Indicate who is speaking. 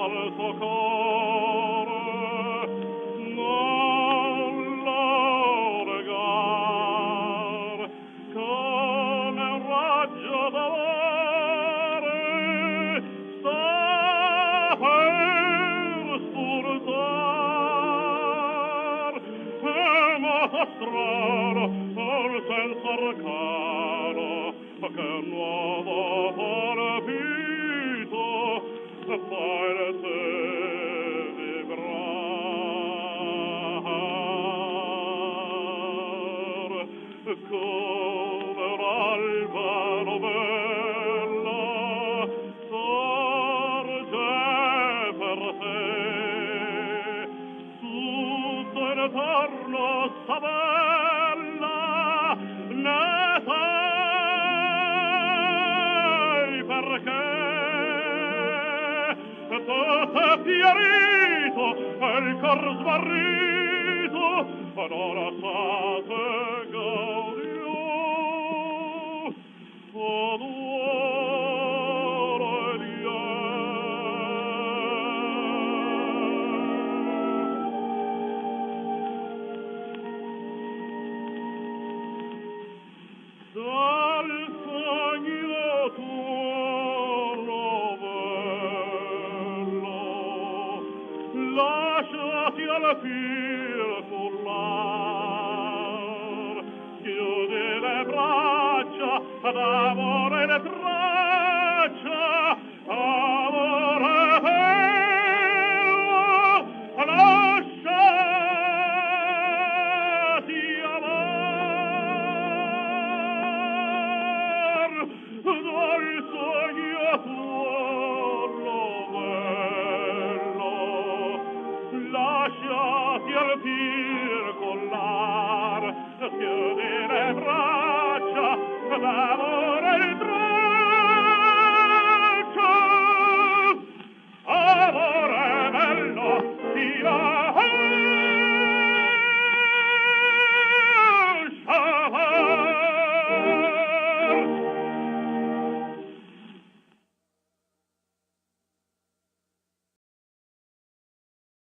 Speaker 1: al suo cuore, non lo negar, come un raggio d'amore sta per spuntar, e moto strano, un senso arcano, che un nuovo palpito fa in te vibrar, come un'alba novella sorge per te, tutto intorno sta bella, ne sai perché? Tutto è fiorito e il cor smarrito non sa se gaudio odore di dal sogno tuo novello lasciati al fil cullar, chiudi le braccia d'amore le traccia, amore bello, lasciati amar dal sogno tuo novello, lasciati al fil collar, chiudi le braccia d'amore